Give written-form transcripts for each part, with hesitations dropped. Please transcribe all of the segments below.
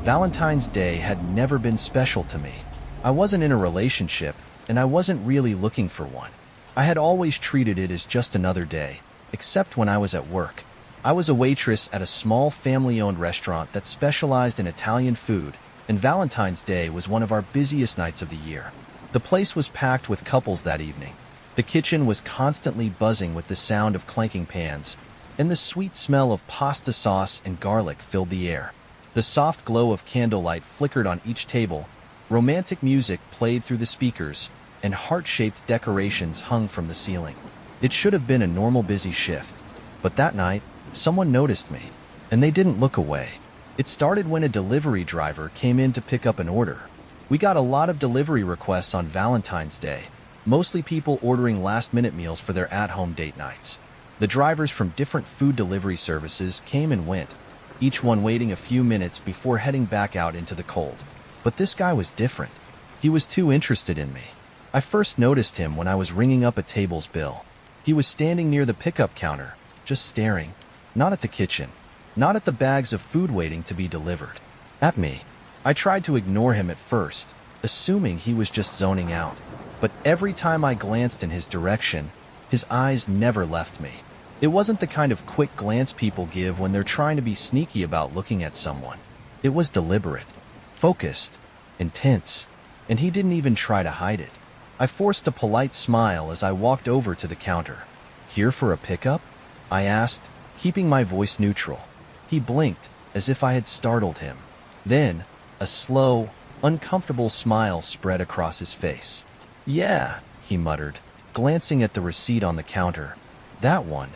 Valentine's Day had never been special to me. I wasn't in a relationship, and I wasn't really looking for one. I had always treated it as just another day, except when I was at work. I was a waitress at a small family-owned restaurant that specialized in Italian food, and Valentine's Day was one of our busiest nights of the year. The place was packed with couples that evening. The kitchen was constantly buzzing with the sound of clanking pans, and the sweet smell of pasta sauce and garlic filled the air. The soft glow of candlelight flickered on each table, romantic music played through the speakers, and heart-shaped decorations hung from the ceiling. It should have been a normal busy shift, but that night, someone noticed me, and they didn't look away. It started when a delivery driver came in to pick up an order. We got a lot of delivery requests on Valentine's Day, mostly people ordering last-minute meals for their at-home date nights. The drivers from different food delivery services came and went, each one waiting a few minutes before heading back out into the cold. But this guy was different. He was too interested in me. I first noticed him when I was ringing up a table's bill. He was standing near the pickup counter, just staring, not at the kitchen, not at the bags of food waiting to be delivered, at me. I tried to ignore him at first, assuming he was just zoning out. But every time I glanced in his direction, his eyes never left me. It wasn't the kind of quick glance people give when they're trying to be sneaky about looking at someone. It was deliberate, focused, intense, and he didn't even try to hide it. I forced a polite smile as I walked over to the counter. "Here for a pickup?" I asked, keeping my voice neutral. He blinked, as if I had startled him. Then, a slow, uncomfortable smile spread across his face. "Yeah," he muttered, glancing at the receipt on the counter. "That one."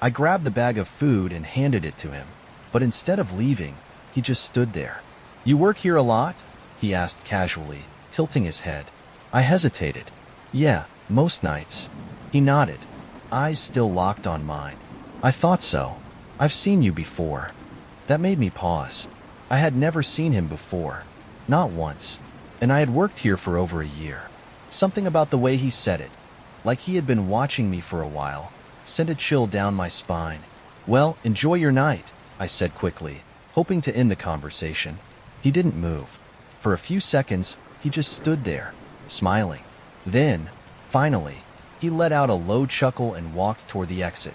I grabbed the bag of food and handed it to him, but instead of leaving, he just stood there. "You work here a lot?" he asked casually, tilting his head. I hesitated. "Yeah, most nights." He nodded, eyes still locked on mine. "I thought so. I've seen you before." That made me pause. I had never seen him before, not once, and I had worked here for over a year. Something about the way he said it, like he had been watching me for a while, sent a chill down my spine. "Well, enjoy your night," I said quickly, hoping to end the conversation. He didn't move. For a few seconds, he just stood there, smiling. Then, finally, he let out a low chuckle and walked toward the exit.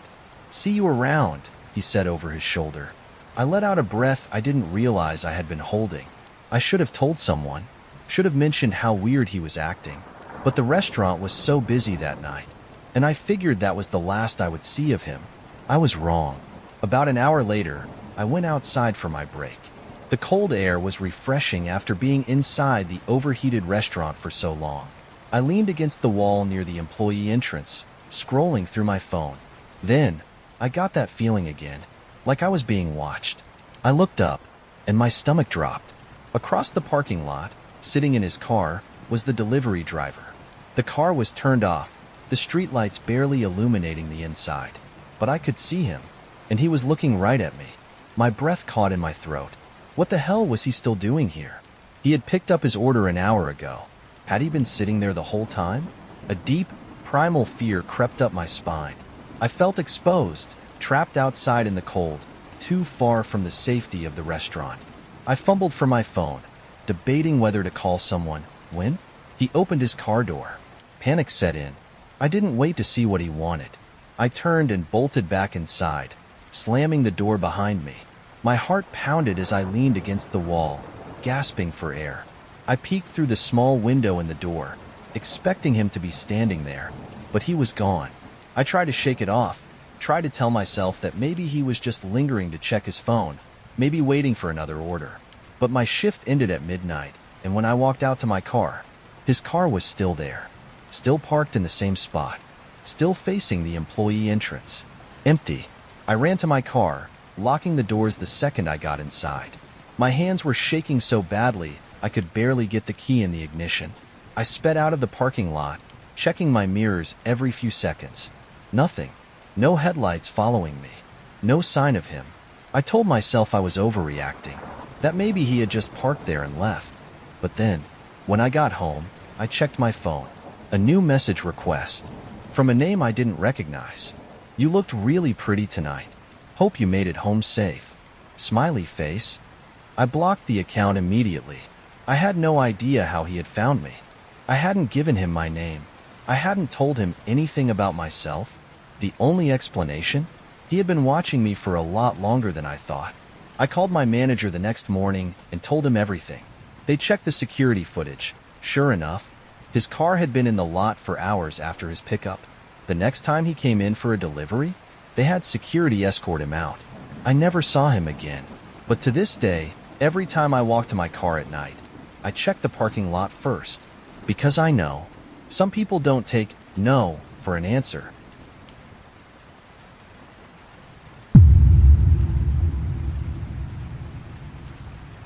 "See you around," he said over his shoulder. I let out a breath I didn't realize I had been holding. I should have told someone, should have mentioned how weird he was acting. But the restaurant was so busy that night, and I figured that was the last I would see of him. I was wrong. About an hour later, I went outside for my break. The cold air was refreshing after being inside the overheated restaurant for so long. I leaned against the wall near the employee entrance, scrolling through my phone. Then, I got that feeling again, like I was being watched. I looked up, and my stomach dropped. Across the parking lot, sitting in his car, was the delivery driver. The car was turned off, the streetlights barely illuminating the inside. But I could see him, and he was looking right at me. My breath caught in my throat. What the hell was he still doing here? He had picked up his order an hour ago. Had he been sitting there the whole time? A deep, primal fear crept up my spine. I felt exposed, trapped outside in the cold, too far from the safety of the restaurant. I fumbled for my phone, debating whether to call someone. When? He opened his car door. Panic set in. I didn't wait to see what he wanted. I turned and bolted back inside, slamming the door behind me. My heart pounded as I leaned against the wall, gasping for air. I peeked through the small window in the door, expecting him to be standing there, but he was gone. I tried to shake it off, tried to tell myself that maybe he was just lingering to check his phone, maybe waiting for another order. But my shift ended at midnight, and when I walked out to my car, his car was still there, still parked in the same spot, still facing the employee entrance. Empty. I ran to my car, locking the doors the second I got inside. My hands were shaking so badly I could barely get the key in the ignition. I sped out of the parking lot, checking my mirrors every few seconds. Nothing. No headlights following me. No sign of him. I told myself I was overreacting, that maybe he had just parked there and left. But then, when I got home, I checked my phone. A new message request, from a name I didn't recognize. "You looked really pretty tonight. Hope you made it home safe." Smiley face. I blocked the account immediately. I had no idea how he had found me. I hadn't given him my name. I hadn't told him anything about myself. The only explanation? He had been watching me for a lot longer than I thought. I called my manager the next morning and told him everything. They checked the security footage. Sure enough, his car had been in the lot for hours after his pickup. The next time he came in for a delivery, they had security escort him out. I never saw him again. But to this day, every time I walk to my car at night, I check the parking lot first. Because I know, some people don't take no for an answer.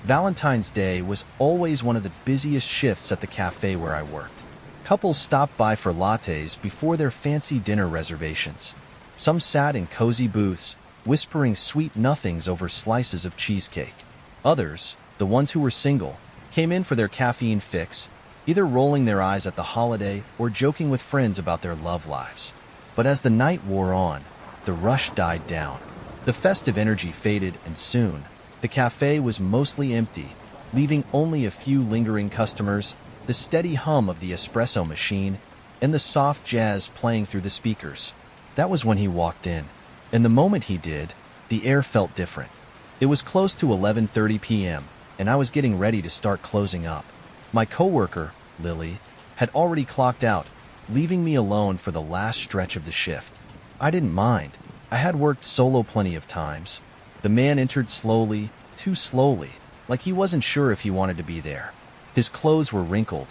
Valentine's Day was always one of the busiest shifts at the cafe where I worked. Couples stopped by for lattes before their fancy dinner reservations. Some sat in cozy booths, whispering sweet nothings over slices of cheesecake. Others, the ones who were single, came in for their caffeine fix, either rolling their eyes at the holiday or joking with friends about their love lives. But as the night wore on, the rush died down. The festive energy faded, and soon, the cafe was mostly empty, leaving only a few lingering customers, the steady hum of the espresso machine, and the soft jazz playing through the speakers. That was when he walked in. And the moment he did, the air felt different. It was close to 11:30 p.m., and I was getting ready to start closing up. My coworker, Lily, had already clocked out, leaving me alone for the last stretch of the shift. I didn't mind. I had worked solo plenty of times. The man entered slowly, too slowly, like he wasn't sure if he wanted to be there. His clothes were wrinkled.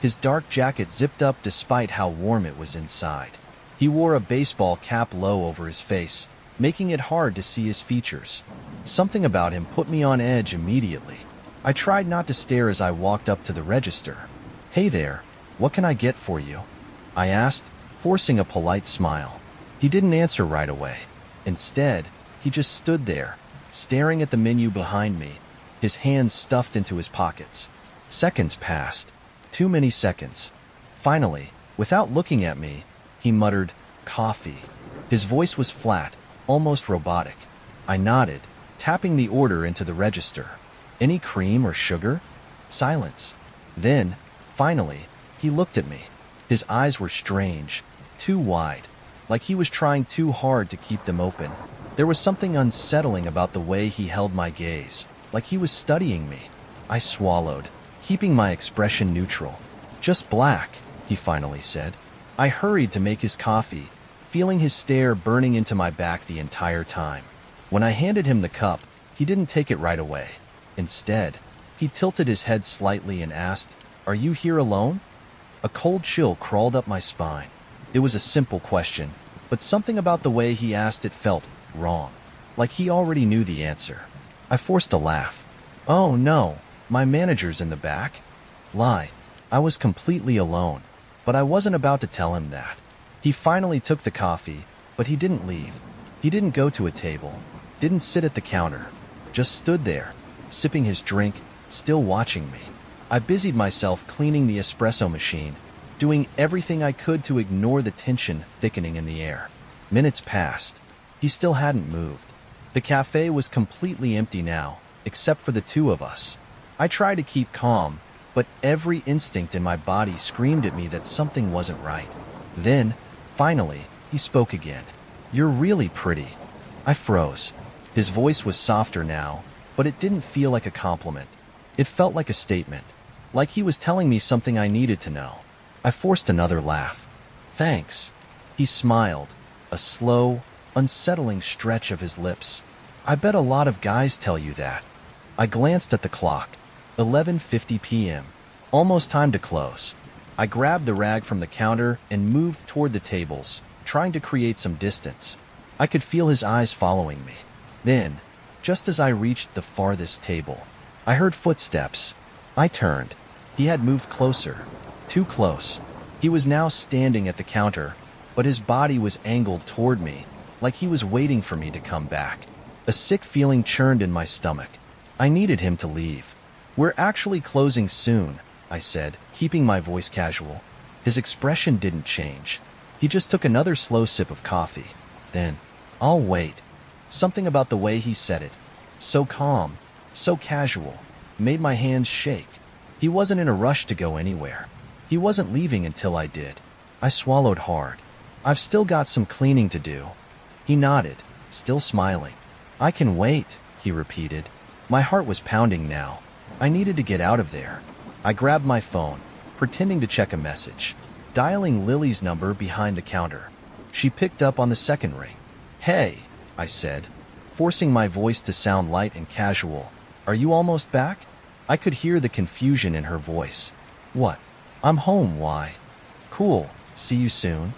His dark jacket zipped up despite how warm it was inside. He wore a baseball cap low over his face, making it hard to see his features. Something about him put me on edge immediately. I tried not to stare as I walked up to the register. "Hey there, what can I get for you?" I asked, forcing a polite smile. He didn't answer right away. Instead, he just stood there, staring at the menu behind me, his hands stuffed into his pockets. Seconds passed. Too many seconds. Finally, without looking at me, he muttered, "Coffee." His voice was flat, almost robotic. I nodded, tapping the order into the register. "Any cream or sugar?" Silence. Then, finally, he looked at me. His eyes were strange, too wide, like he was trying too hard to keep them open. There was something unsettling about the way he held my gaze, like he was studying me. I swallowed, keeping my expression neutral. "Just black," he finally said. I hurried to make his coffee, feeling his stare burning into my back the entire time. When I handed him the cup, he didn't take it right away. Instead, he tilted his head slightly and asked, "Are you here alone?" A cold chill crawled up my spine. It was a simple question, but something about the way he asked it felt wrong, like he already knew the answer. I forced a laugh. "Oh no, my manager's in the back." Lie. I was completely alone, but I wasn't about to tell him that. He finally took the coffee, but he didn't leave. He didn't go to a table, didn't sit at the counter, just stood there, sipping his drink, still watching me. I busied myself cleaning the espresso machine, doing everything I could to ignore the tension thickening in the air. Minutes passed. He still hadn't moved. The cafe was completely empty now, except for the two of us. I tried to keep calm, but every instinct in my body screamed at me that something wasn't right. Then, finally, he spoke again. "You're really pretty." I froze. His voice was softer now, but it didn't feel like a compliment. It felt like a statement, like he was telling me something I needed to know. I forced another laugh. "Thanks." He smiled, a slow, unsettling stretch of his lips. "I bet a lot of guys tell you that." I glanced at the clock. 11:50 p.m. Almost time to close. I grabbed the rag from the counter and moved toward the tables, trying to create some distance. I could feel his eyes following me. Then, just as I reached the farthest table, I heard footsteps. I turned. He had moved closer. Too close. He was now standing at the counter, but his body was angled toward me, like he was waiting for me to come back. A sick feeling churned in my stomach. I needed him to leave. "We're actually closing soon," I said, keeping my voice casual. His expression didn't change. He just took another slow sip of coffee. Then, "I'll wait." Something about the way he said it. So calm, so casual, made my hands shake. He wasn't in a rush to go anywhere. He wasn't leaving until I did. I swallowed hard. I've still got some cleaning to do. He nodded, still smiling. I can wait, he repeated. My heart was pounding now. I needed to get out of there. I grabbed my phone, pretending to check a message, dialing Lily's number behind the counter. She picked up on the second ring. "Hey," I said, forcing my voice to sound light and casual. "Are you almost back?" I could hear the confusion in her voice. "What? I'm home, why?" "Cool, see you soon."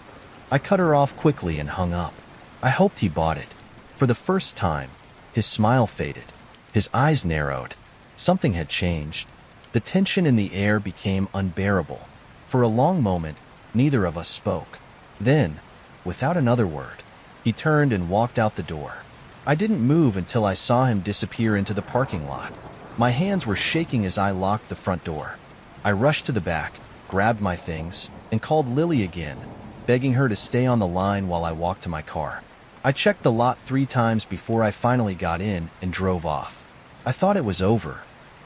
I cut her off quickly and hung up. I hoped he bought it. For the first time, his smile faded. His eyes narrowed. Something had changed. The tension in the air became unbearable. For a long moment, neither of us spoke. Then, without another word, he turned and walked out the door. I didn't move until I saw him disappear into the parking lot. My hands were shaking as I locked the front door. I rushed to the back, grabbed my things, and called Lily again, begging her to stay on the line while I walked to my car. I checked the lot 3 times before I finally got in and drove off. I thought it was over.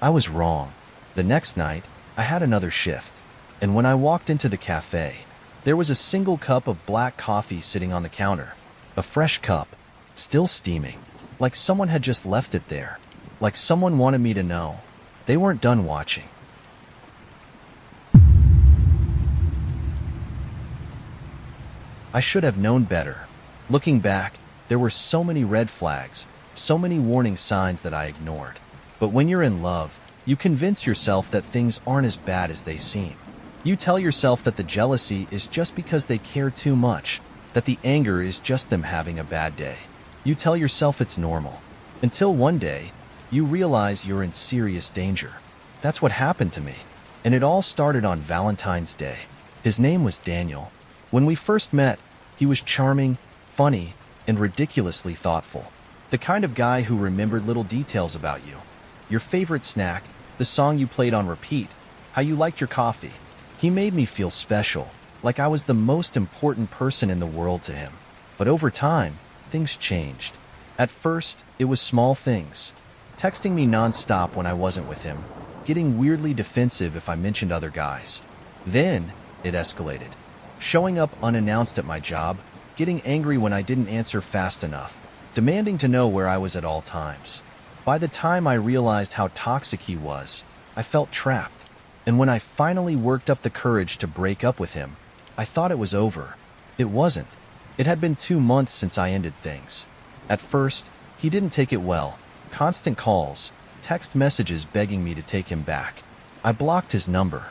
I was wrong. The next night, I had another shift, and when I walked into the cafe, there was a single cup of black coffee sitting on the counter. A fresh cup, still steaming, like someone had just left it there, like someone wanted me to know they weren't done watching. I should have known better. Looking back, there were so many red flags, so many warning signs that I ignored. But when you're in love, you convince yourself that things aren't as bad as they seem. You tell yourself that the jealousy is just because they care too much, that the anger is just them having a bad day. You tell yourself it's normal. Until one day, you realize you're in serious danger. That's what happened to me. And it all started on Valentine's Day. His name was Daniel. When we first met, he was charming, funny, and ridiculously thoughtful. The kind of guy who remembered little details about you. Your favorite snack, the song you played on repeat, how you liked your coffee. He made me feel special, like I was the most important person in the world to him. But over time, things changed. At first, it was small things. Texting me nonstop when I wasn't with him, getting weirdly defensive if I mentioned other guys. Then, it escalated. Showing up unannounced at my job, getting angry when I didn't answer fast enough, demanding to know where I was at all times. By the time I realized how toxic he was, I felt trapped. And when I finally worked up the courage to break up with him, I thought it was over. It wasn't. It had been 2 months since I ended things. At first, he didn't take it well. Constant calls, text messages begging me to take him back. I blocked his number.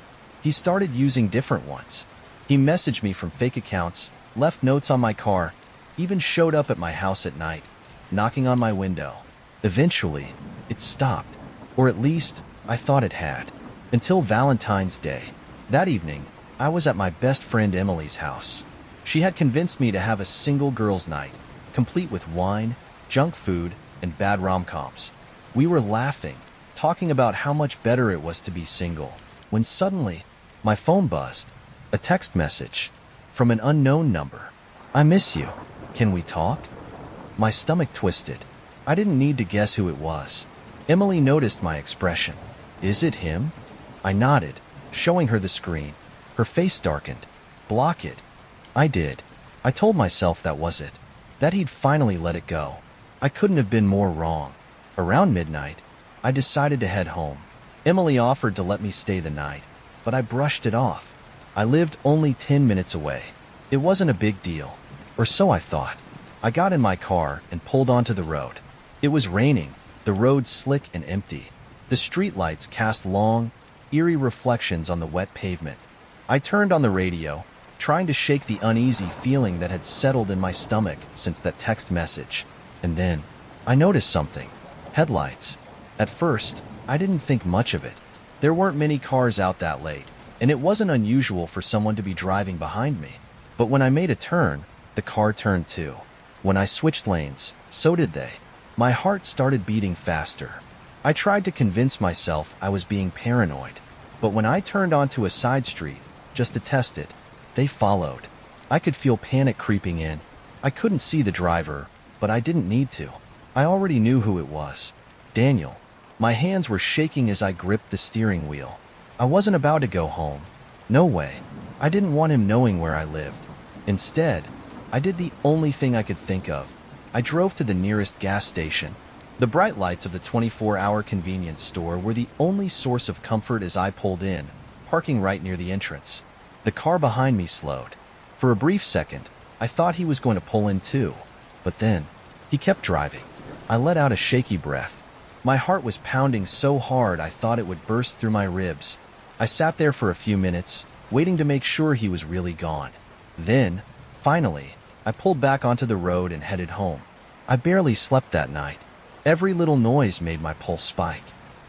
He started using different ones. He messaged me from fake accounts, left notes on my car, even showed up at my house at night, knocking on my window. Eventually, it stopped. Or at least, I thought it had. Until Valentine's Day. That evening, I was at my best friend Emily's house. She had convinced me to have a single girls' night, complete with wine, junk food, and bad rom-coms. We were laughing, talking about how much better it was to be single, when suddenly, my phone buzzed. A text message from an unknown number. "I miss you. Can we talk?" My stomach twisted. I didn't need to guess who it was. Emily noticed my expression. "Is it him?" I nodded, showing her the screen. Her face darkened. "Block it." I did. I told myself that was it. That he'd finally let it go. I couldn't have been more wrong. Around midnight, I decided to head home. Emily offered to let me stay the night, but I brushed it off. I lived only 10 minutes away. It wasn't a big deal, or so I thought. I got in my car and pulled onto the road. It was raining, the road slick and empty. The streetlights cast long, eerie reflections on the wet pavement. I turned on the radio, trying to shake the uneasy feeling that had settled in my stomach since that text message. And then, I noticed something. Headlights. At first, I didn't think much of it. There weren't many cars out that late, and it wasn't unusual for someone to be driving behind me. But when I made a turn, the car turned too. When I switched lanes, so did they. My heart started beating faster. I tried to convince myself I was being paranoid, but when I turned onto a side street, just to test it, they followed. I could feel panic creeping in. I couldn't see the driver, but I didn't need to. I already knew who it was. Daniel. My hands were shaking as I gripped the steering wheel. I wasn't about to go home. No way. I didn't want him knowing where I lived. Instead, I did the only thing I could think of. I drove to the nearest gas station. The bright lights of the 24-hour convenience store were the only source of comfort as I pulled in, parking right near the entrance. The car behind me slowed. For a brief second, I thought he was going to pull in too. But then, he kept driving. I let out a shaky breath. My heart was pounding so hard I thought it would burst through my ribs. I sat there for a few minutes, waiting to make sure he was really gone. Then, finally, I pulled back onto the road and headed home. I barely slept that night. Every little noise made my pulse spike.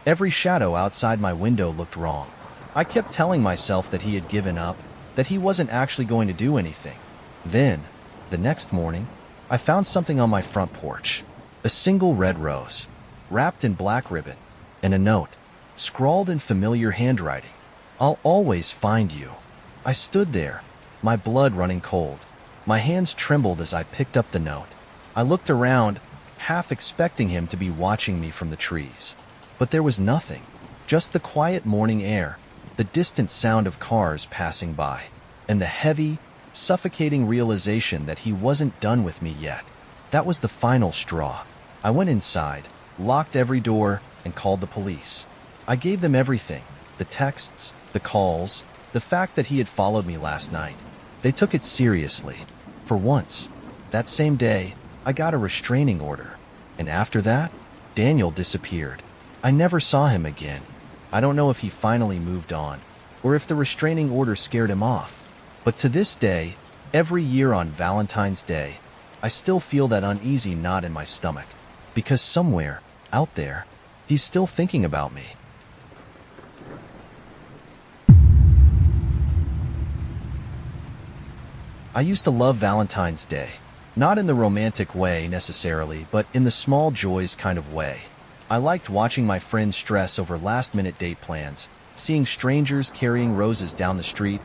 Every shadow outside my window looked wrong. I kept telling myself that he had given up, that he wasn't actually going to do anything. Then, the next morning, I found something on my front porch. A single red rose, wrapped in black ribbon, and a note, scrawled in familiar handwriting. "I'll always find you." I stood there, my blood running cold. My hands trembled as I picked up the note. I looked around, half expecting him to be watching me from the trees. But there was nothing, just the quiet morning air, the distant sound of cars passing by, and the heavy, suffocating realization that he wasn't done with me yet. That was the final straw. I went inside, locked every door, and called the police. I gave them everything, the texts, the calls, the fact that he had followed me last night. They took it seriously. For once, that same day, I got a restraining order. And after that, Daniel disappeared. I never saw him again. I don't know if he finally moved on, or if the restraining order scared him off. But to this day, every year on Valentine's Day, I still feel that uneasy knot in my stomach. Because somewhere, out there, he's still thinking about me. I used to love Valentine's Day. Not in the romantic way, necessarily, but in the small joys kind of way. I liked watching my friends stress over last-minute date plans, seeing strangers carrying roses down the street,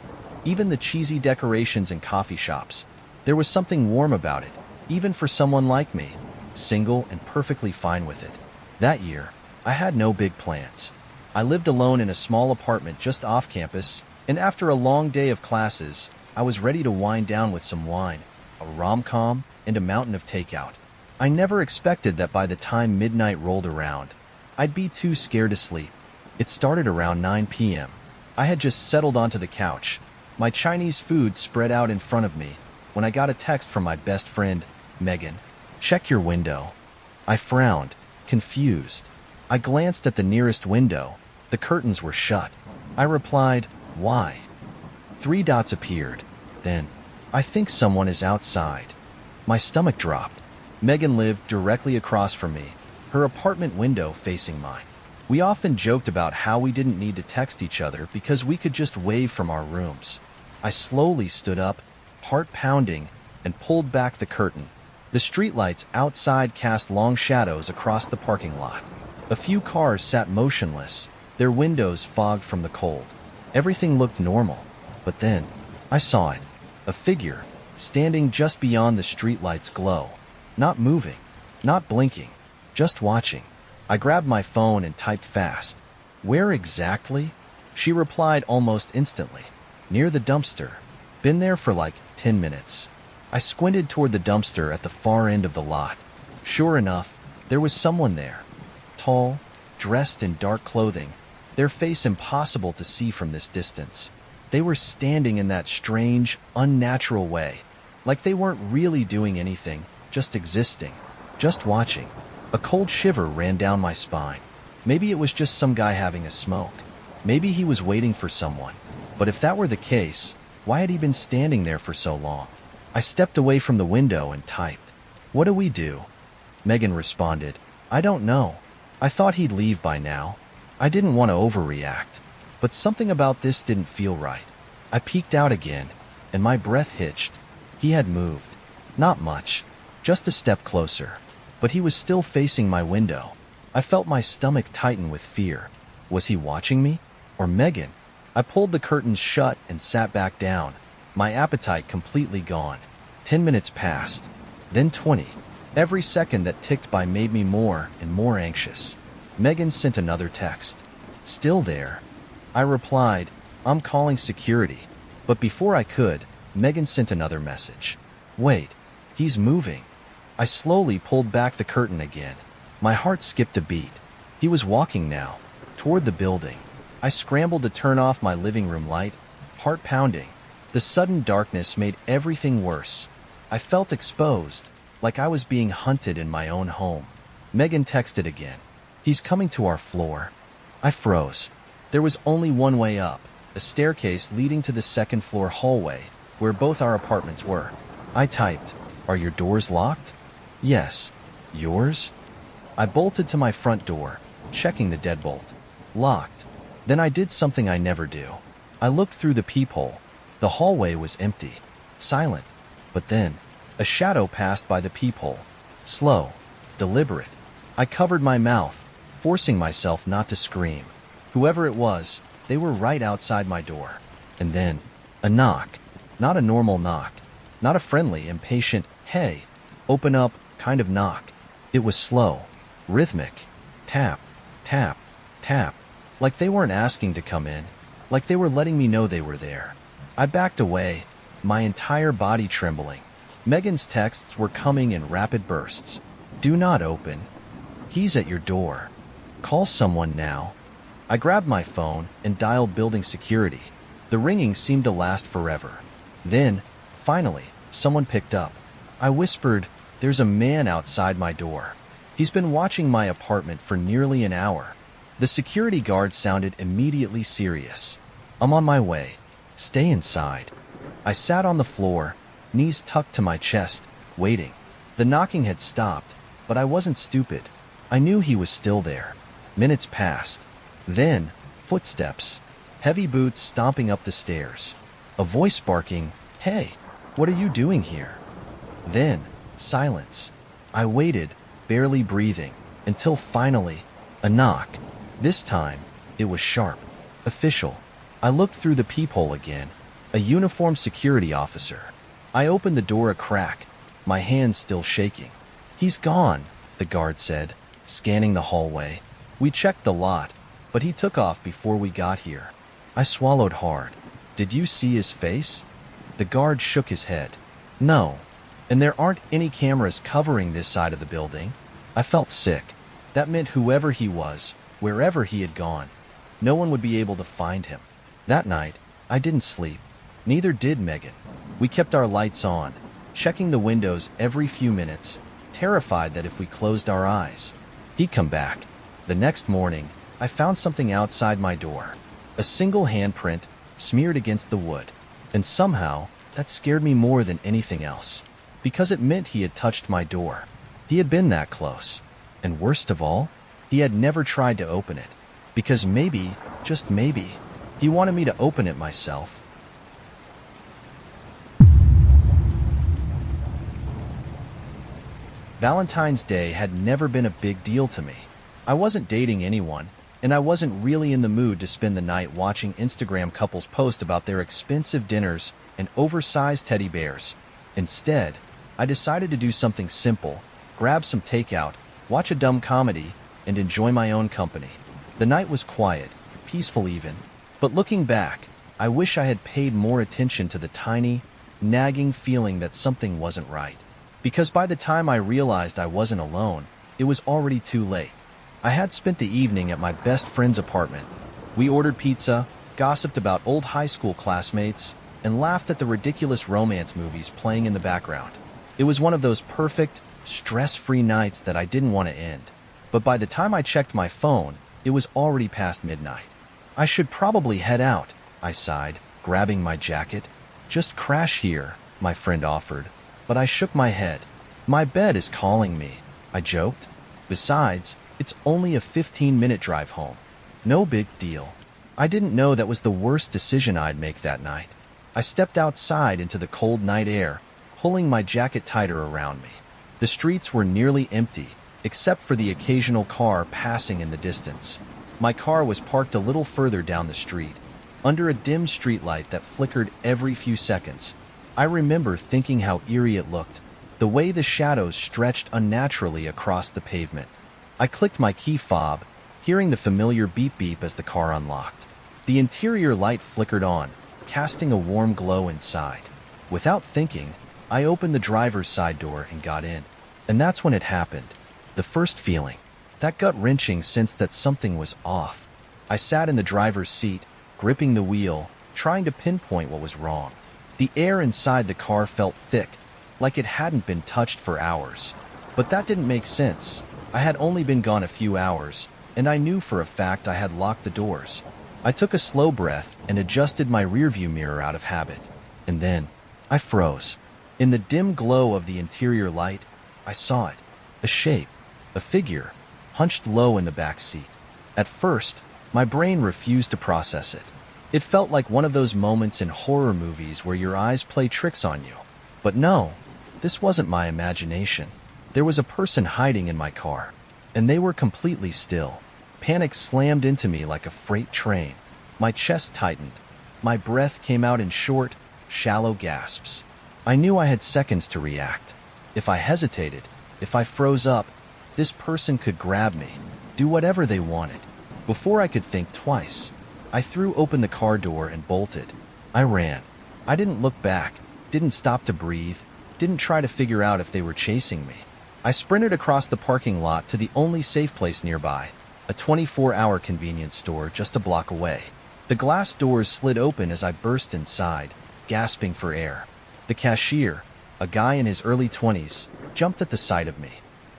even the cheesy decorations in coffee shops. There was something warm about it, even for someone like me, single and perfectly fine with it. That year, I had no big plans. I lived alone in a small apartment just off campus, and after a long day of classes, I was ready to wind down with some wine, a rom-com, and a mountain of takeout. I never expected that by the time midnight rolled around, I'd be too scared to sleep. It started around 9 p.m. I had just settled onto the couch, my Chinese food spread out in front of me, when I got a text from my best friend, Megan. "Check your window." I frowned, confused. I glanced at the nearest window. The curtains were shut. I replied, "Why?" 3 dots appeared. Then, "I think someone is outside." My stomach dropped. Megan lived directly across from me, her apartment window facing mine. We often joked about how we didn't need to text each other because we could just wave from our rooms. I slowly stood up, heart pounding, and pulled back the curtain. The streetlights outside cast long shadows across the parking lot. A few cars sat motionless, their windows fogged from the cold. Everything looked normal. But then, I saw it. A figure, standing just beyond the streetlight's glow. Not moving, not blinking, just watching. I grabbed my phone and typed fast. "Where exactly?" She replied almost instantly. "Near the dumpster. Been there for like 10 minutes. I squinted toward the dumpster at the far end of the lot. Sure enough, there was someone there. Tall, dressed in dark clothing, their face impossible to see from this distance. They were standing in that strange, unnatural way, like they weren't really doing anything, just existing, just watching. A cold shiver ran down my spine. Maybe it was just some guy having a smoke. Maybe he was waiting for someone. But if that were the case, why had he been standing there for so long? I stepped away from the window and typed, "What do we do?" Megan responded, "I don't know. I thought he'd leave by now." I didn't want to overreact, but something about this didn't feel right. I peeked out again, and my breath hitched. He had moved. Not much, just a step closer. But he was still facing my window. I felt my stomach tighten with fear. Was he watching me? Or Megan? I pulled the curtains shut and sat back down, my appetite completely gone. 10 minutes passed, then 20. Every second that ticked by made me more and more anxious. Megan sent another text. Still there? I replied, I'm calling security. But before I could, Megan sent another message. Wait, he's moving. I slowly pulled back the curtain again. My heart skipped a beat. He was walking now, toward the building. I scrambled to turn off my living room light, heart pounding. The sudden darkness made everything worse. I felt exposed, like I was being hunted in my own home. Megan texted again. He's coming to our floor. I froze. There was only one way up, a staircase leading to the second floor hallway, where both our apartments were. I typed, Are your doors locked? Yes. Yours? I bolted to my front door, checking the deadbolt. Locked. Then I did something I never do. I looked through the peephole. The hallway was empty, silent. But then, a shadow passed by the peephole. Slow, deliberate. I covered my mouth, forcing myself not to scream. Whoever it was, they were right outside my door. And then, a knock. Not a normal knock. Not a friendly, impatient, hey, open up, kind of knock. It was slow, rhythmic. Tap, tap, tap. Like they weren't asking to come in. Like they were letting me know they were there. I backed away, my entire body trembling. Megan's texts were coming in rapid bursts. Do not open. He's at your door. Call someone now. I grabbed my phone and dialed building security. The ringing seemed to last forever. Then, finally, someone picked up. I whispered, There's a man outside my door. He's been watching my apartment for nearly an hour. The security guard sounded immediately serious. I'm on my way. Stay inside. I sat on the floor, knees tucked to my chest, waiting. The knocking had stopped, but I wasn't stupid. I knew he was still there. Minutes passed. Then, footsteps. Heavy boots stomping up the stairs. A voice barking, Hey, what are you doing here? Then, silence. I waited, barely breathing, until finally, a knock. This time, it was sharp, official. I looked through the peephole again. A uniformed security officer. I opened the door a crack, my hands still shaking. He's gone, the guard said, scanning the hallway. We checked the lot, but he took off before we got here. I swallowed hard. Did you see his face? The guard shook his head. No, and there aren't any cameras covering this side of the building. I felt sick. That meant whoever he was, wherever he had gone, no one would be able to find him. That night, I didn't sleep. Neither did Megan. We kept our lights on, checking the windows every few minutes, terrified that if we closed our eyes, he'd come back. The next morning, I found something outside my door. A single handprint, smeared against the wood. And somehow, that scared me more than anything else. Because it meant he had touched my door. He had been that close. And worst of all, he had never tried to open it. Because maybe, just maybe, he wanted me to open it myself. Valentine's Day had never been a big deal to me. I wasn't dating anyone, and I wasn't really in the mood to spend the night watching Instagram couples post about their expensive dinners and oversized teddy bears. Instead, I decided to do something simple, grab some takeout, watch a dumb comedy, and enjoy my own company. The night was quiet, peaceful even, but looking back, I wish I had paid more attention to the tiny, nagging feeling that something wasn't right. Because by the time I realized I wasn't alone, it was already too late. I had spent the evening at my best friend's apartment. We ordered pizza, gossiped about old high school classmates, and laughed at the ridiculous romance movies playing in the background. It was one of those perfect, stress-free nights that I didn't want to end. But by the time I checked my phone, it was already past midnight. I should probably head out, I sighed, grabbing my jacket. Just crash here, my friend offered. But I shook my head. My bed is calling me, I joked. Besides, it's only a 15-minute drive home. No big deal. I didn't know that was the worst decision I'd make that night. I stepped outside into the cold night air, pulling my jacket tighter around me. The streets were nearly empty, except for the occasional car passing in the distance. My car was parked a little further down the street, under a dim streetlight that flickered every few seconds. I remember thinking how eerie it looked, the way the shadows stretched unnaturally across the pavement. I clicked my key fob, hearing the familiar beep-beep as the car unlocked. The interior light flickered on, casting a warm glow inside. Without thinking, I opened the driver's side door and got in. And that's when it happened. The first feeling. That gut-wrenching sense that something was off. I sat in the driver's seat, gripping the wheel, trying to pinpoint what was wrong. The air inside the car felt thick, like it hadn't been touched for hours. But that didn't make sense. I had only been gone a few hours, and I knew for a fact I had locked the doors. I took a slow breath and adjusted my rearview mirror out of habit. And then, I froze. In the dim glow of the interior light, I saw it. A shape, a figure, hunched low in the back seat. At first, my brain refused to process it. It felt like one of those moments in horror movies where your eyes play tricks on you. But no, this wasn't my imagination. There was a person hiding in my car, and they were completely still. Panic slammed into me like a freight train. My chest tightened. My breath came out in short, shallow gasps. I knew I had seconds to react. If I hesitated, if I froze up, this person could grab me, do whatever they wanted. Before I could think twice, I threw open the car door and bolted. I ran. I didn't look back, didn't stop to breathe, didn't try to figure out if they were chasing me. I sprinted across the parking lot to the only safe place nearby, a 24-hour convenience store just a block away. The glass doors slid open as I burst inside, gasping for air. The cashier, a guy in his early 20s, jumped at the sight of me.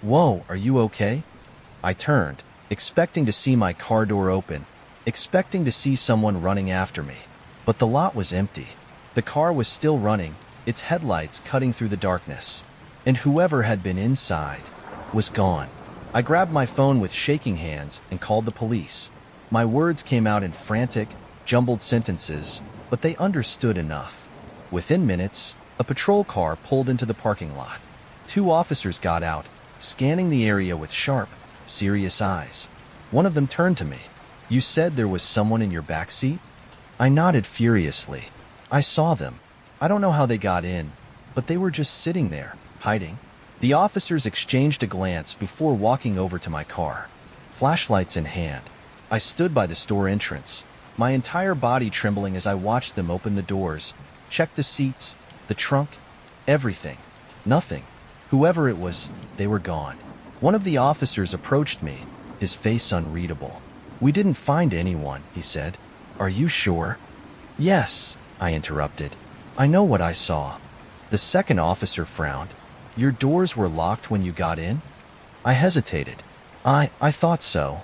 "Whoa, are you okay?" I turned, expecting to see my car door open, expecting to see someone running after me. But the lot was empty. The car was still running, its headlights cutting through the darkness. And whoever had been inside was gone. I grabbed my phone with shaking hands and called the police. My words came out in frantic, jumbled sentences, but they understood enough. Within minutes, a patrol car pulled into the parking lot. 2 officers got out, scanning the area with sharp, serious eyes. One of them turned to me. "You said there was someone in your back seat?" I nodded furiously. "I saw them. I don't know how they got in, but they were just sitting there, hiding." The officers exchanged a glance before walking over to my car. Flashlights in hand, I stood by the store entrance, my entire body trembling as I watched them open the doors, check the seats, the trunk, everything. Nothing. Whoever it was, they were gone. One of the officers approached me, his face unreadable. "We didn't find anyone," he said. "Are you sure?" "Yes," I interrupted. "I know what I saw." The second officer frowned. "Your doors were locked when you got in?" I hesitated. I thought so."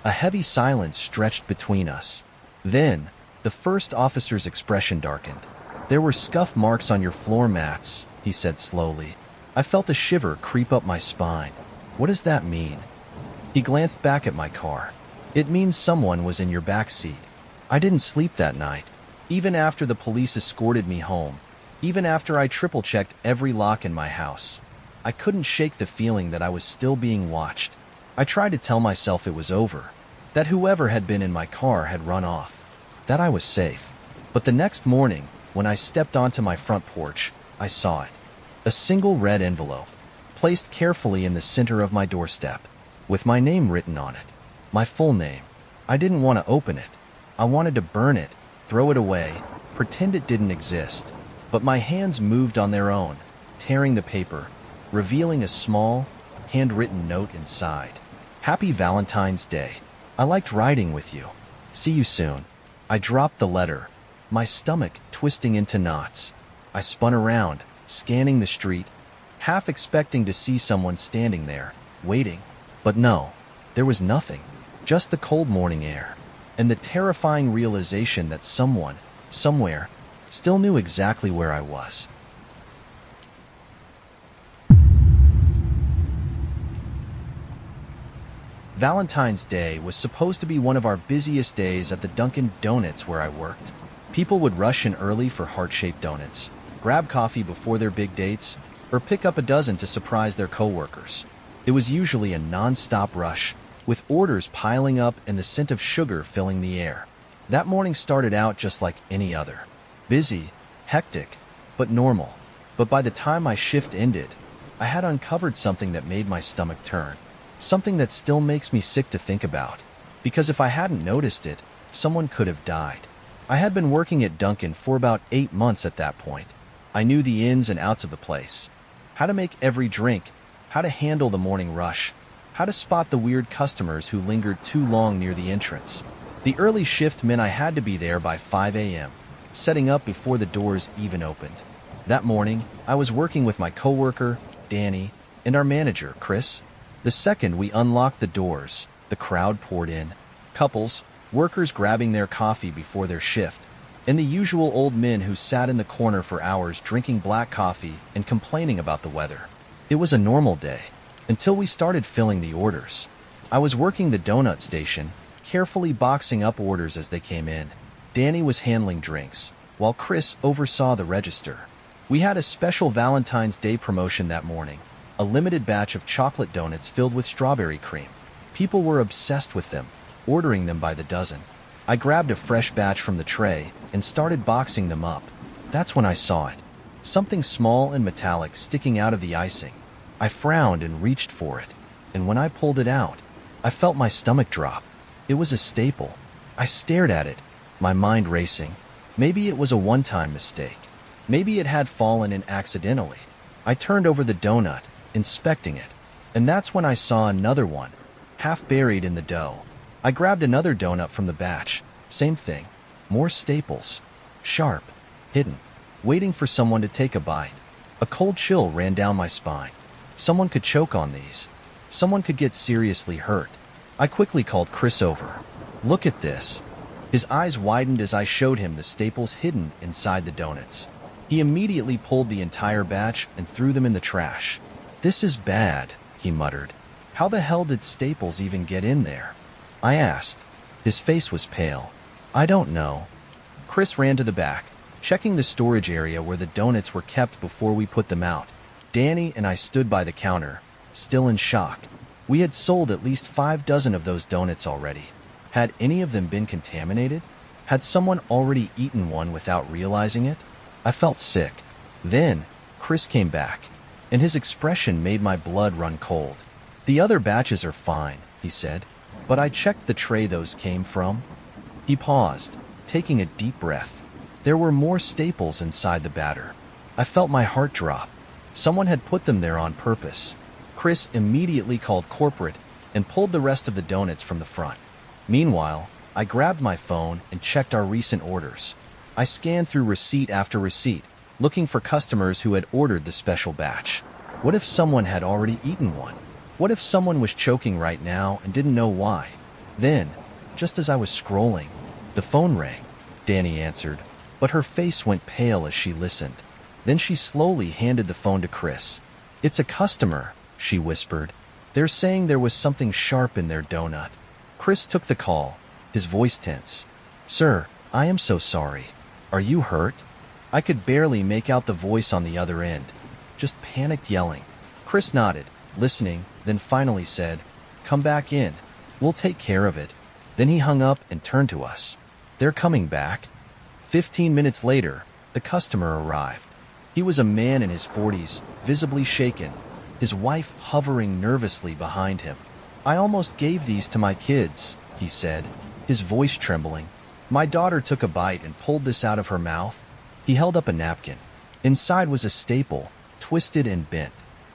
A heavy silence stretched between us. Then, the first officer's expression darkened. "There were scuff marks on your floor mats," he said slowly. I felt a shiver creep up my spine. "What does that mean?" He glanced back at my car. "It means someone was in your back seat." I didn't sleep that night. Even after the police escorted me home, even after I triple-checked every lock in my house, I couldn't shake the feeling that I was still being watched. I tried to tell myself it was over, that whoever had been in my car had run off, that I was safe. But the next morning, when I stepped onto my front porch, I saw it. A single red envelope, placed carefully in the center of my doorstep, with my name written on it. My full name. I didn't want to open it. I wanted to burn it, throw it away, pretend it didn't exist. But my hands moved on their own, tearing the paper, revealing a small, handwritten note inside. "Happy Valentine's Day. I liked riding with you. See you soon." I dropped the letter, my stomach twisting into knots. I spun around, scanning the street, half expecting to see someone standing there, waiting. But no, there was nothing. Just the cold morning air, and the terrifying realization that someone, somewhere, still knew exactly where I was. Valentine's Day was supposed to be one of our busiest days at the Dunkin' Donuts where I worked. People would rush in early for heart-shaped donuts, grab coffee before their big dates, or pick up a dozen to surprise their coworkers. It was usually a non-stop rush, with orders piling up and the scent of sugar filling the air. That morning started out just like any other. Busy, hectic, but normal. But by the time my shift ended, I had uncovered something that made my stomach turn. Something that still makes me sick to think about. because if I hadn't noticed it, someone could have died. I had been working at Dunkin' for about 8 months at that point. I knew the ins and outs of the place. How to make every drink, how to handle the morning rush, how to spot the weird customers who lingered too long near the entrance. The early shift meant I had to be there by 5 a.m., setting up before the doors even opened. That morning, I was working with my coworker, Danny, and our manager, Chris. The second we unlocked the doors, the crowd poured in. Couples, workers grabbing their coffee before their shift, and the usual old men who sat in the corner for hours drinking black coffee and complaining about the weather. It was a normal day, until we started filling the orders. I was working the donut station, carefully boxing up orders as they came in. Danny was handling drinks, while Chris oversaw the register. We had a special Valentine's Day promotion that morning, a limited batch of chocolate donuts filled with strawberry cream. People were obsessed with them, ordering them by the dozen. I grabbed a fresh batch from the tray and started boxing them up. That's when I saw it. Something small and metallic sticking out of the icing. I frowned and reached for it, and when I pulled it out, I felt my stomach drop. It was a staple. I stared at it, my mind racing. Maybe it was a one-time mistake. Maybe it had fallen in accidentally. I turned over the donut, inspecting it, and that's when I saw another one, half buried in the dough. I grabbed another donut from the batch. Same thing. More staples. Sharp. Hidden. Waiting for someone to take a bite. A cold chill ran down my spine. Someone could choke on these. Someone could get seriously hurt. I quickly called Chris over. Look at this. His eyes widened as I showed him the staples hidden inside the donuts. He immediately pulled the entire batch and threw them in the trash. This is bad, he muttered. How the hell did staples even get in there? I asked. His face was pale. I don't know. Chris ran to the back, checking the storage area where the donuts were kept before we put them out. Danny and I stood by the counter, still in shock. We had sold at least 6 of those donuts already. Had any of them been contaminated? Had someone already eaten one without realizing it? I felt sick. Then, Chris came back, and his expression made my blood run cold. The other batches are fine, he said, but I checked the tray those came from. He paused, taking a deep breath. There were more staples inside the batter. I felt my heart drop. Someone had put them there on purpose. Chris immediately called corporate and pulled the rest of the donuts from the front. Meanwhile, I grabbed my phone and checked our recent orders. I scanned through receipt after receipt, looking for customers who had ordered the special batch. What if someone had already eaten one? What if someone was choking right now and didn't know why? Then, just as I was scrolling, the phone rang. Danny answered, but her face went pale as she listened. Then she slowly handed the phone to Chris. It's a customer, she whispered. They're saying there was something sharp in their donut. Chris took the call, his voice tense. Sir, I am so sorry. Are you hurt? I could barely make out the voice on the other end. Just panicked yelling. Chris nodded, listening, then finally said, Come back in. We'll take care of it. Then he hung up and turned to us. They're coming back. 15 minutes later, the customer arrived. He was a man in his 40s, visibly shaken, his wife hovering nervously behind him. I almost gave these to my kids, he said, his voice trembling. My daughter took a bite and pulled this out of her mouth. He held up a napkin. Inside was a staple, twisted and bent.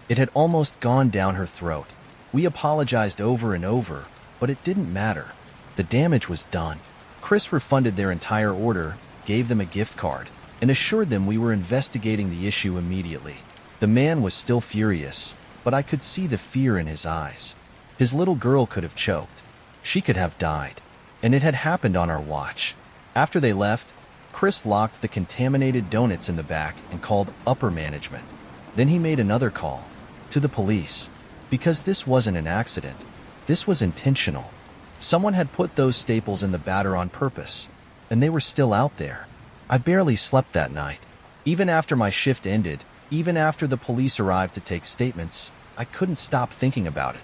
It had almost gone down her throat. We apologized over and over, but it didn't matter. The damage was done. Chris refunded their entire order, gave them a gift card, and assured them we were investigating the issue immediately. The man was still furious, but I could see the fear in his eyes. His little girl could have choked. She could have died. And it had happened on our watch. After they left, Chris locked the contaminated donuts in the back and called upper management. Then he made another call to the police. Because this wasn't an accident. This was intentional. Someone had put those staples in the batter on purpose, and they were still out there. I barely slept that night. Even after my shift ended, even after the police arrived to take statements, I couldn't stop thinking about it.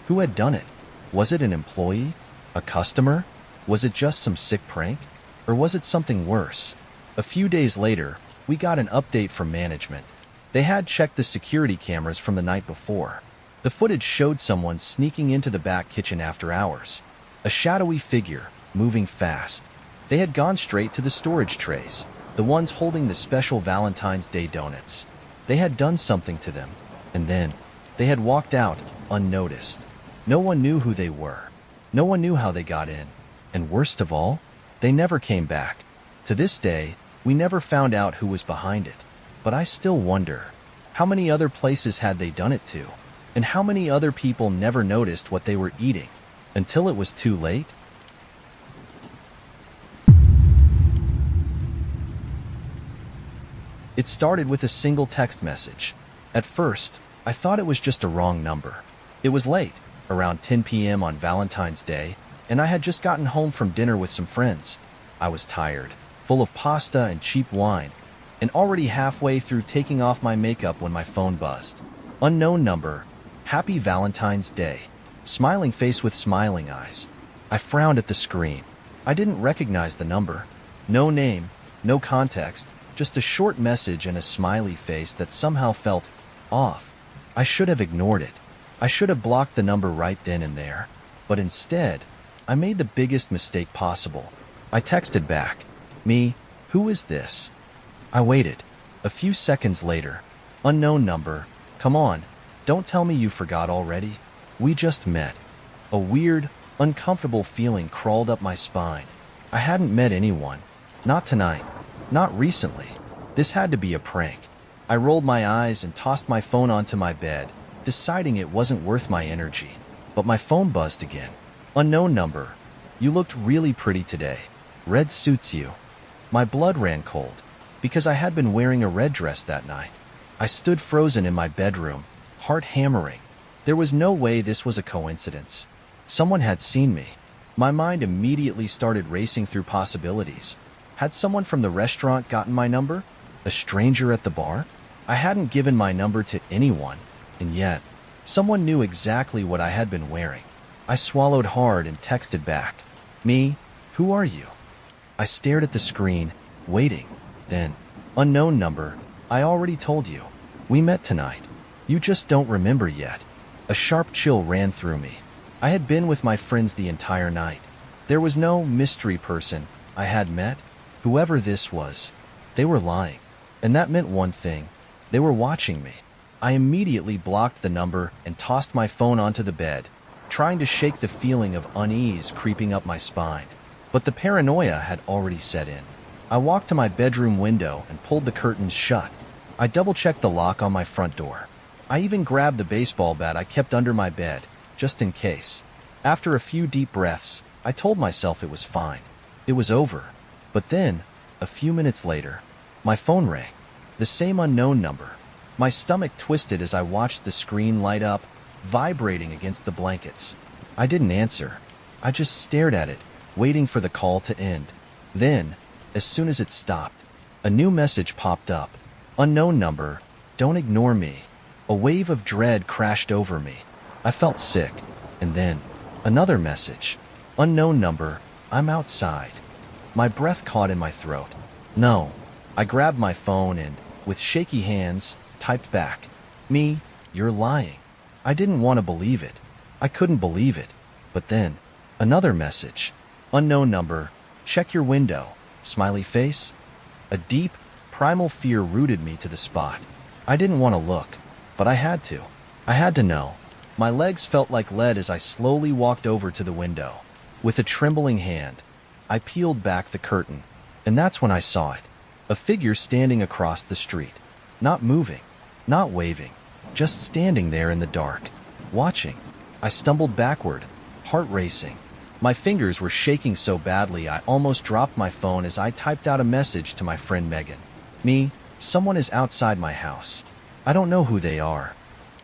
Who had done it? Was it an employee? A customer? Was it just some sick prank? Or was it something worse? A few days later, we got an update from management. They had checked the security cameras from the night before. The footage showed someone sneaking into the back kitchen after hours. A shadowy figure, moving fast. They had gone straight to the storage trays, the ones holding the special Valentine's Day donuts. They had done something to them, and then they had walked out, unnoticed. No one knew who they were. No one knew how they got in. And worst of all, they never came back. To this day, we never found out who was behind it. But I still wonder, how many other places had they done it to? And how many other people never noticed what they were eating until it was too late? It started with a single text message. At first, I thought it was just a wrong number. It was late, around 10 p.m. on Valentine's Day, and I had just gotten home from dinner with some friends. I was tired, full of pasta and cheap wine, and already halfway through taking off my makeup when my phone buzzed. Unknown number. Happy Valentine's Day. Smiling face with smiling eyes. I frowned at the screen. I didn't recognize the number. No name, no context, just a short message and a smiley face that somehow felt off. I should have ignored it. I should have blocked the number right then and there. But instead, I made the biggest mistake possible. I texted back, "Me, who is this?" I waited. A few seconds later, unknown number. Come on, don't tell me you forgot already. We just met. A weird, uncomfortable feeling crawled up my spine. I hadn't met anyone. Not tonight. Not recently. This had to be a prank. I rolled my eyes and tossed my phone onto my bed, deciding it wasn't worth my energy. But my phone buzzed again. Unknown number. You looked really pretty today. Red suits you. My blood ran cold, because I had been wearing a red dress that night. I stood frozen in my bedroom, heart hammering. There was no way this was a coincidence. Someone had seen me. My mind immediately started racing through possibilities. Had someone from the restaurant gotten my number? A stranger at the bar? I hadn't given my number to anyone, and yet, someone knew exactly what I had been wearing. I swallowed hard and texted back, "Me, who are you?" I stared at the screen, waiting. Then, unknown number. I already told you. We met tonight. You just don't remember yet. A sharp chill ran through me. I had been with my friends the entire night. There was no mystery person I had met. Whoever this was, they were lying. And that meant one thing. They were watching me. I immediately blocked the number and tossed my phone onto the bed, trying to shake the feeling of unease creeping up my spine. But the paranoia had already set in. I walked to my bedroom window and pulled the curtains shut. I double-checked the lock on my front door. I even grabbed the baseball bat I kept under my bed, just in case. After a few deep breaths, I told myself it was fine. It was over. But then, a few minutes later, my phone rang. The same unknown number. My stomach twisted as I watched the screen light up, vibrating against the blankets. I didn't answer. I just stared at it, waiting for the call to end. Then, as soon as it stopped, a new message popped up. Unknown number, don't ignore me. A wave of dread crashed over me. I felt sick. And then, another message. Unknown number, I'm outside. My breath caught in my throat. No. I grabbed my phone and, with shaky hands, typed back, "Me, you're lying." I didn't want to believe it. I couldn't believe it. But then, another message. Unknown number, check your window. Smiley face. A deep, primal fear rooted me to the spot. I didn't want to look, but I had to. I had to know. My legs felt like lead as I slowly walked over to the window. With a trembling hand, I peeled back the curtain, and that's when I saw it. A figure standing across the street. Not moving, not waving, just standing there in the dark, watching. I stumbled backward, heart racing. My fingers were shaking so badly I almost dropped my phone as I typed out a message to my friend Megan. "Me, someone is outside my house. I don't know who they are."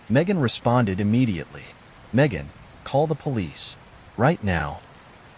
Megan responded immediately. "Megan, call the police. Right now."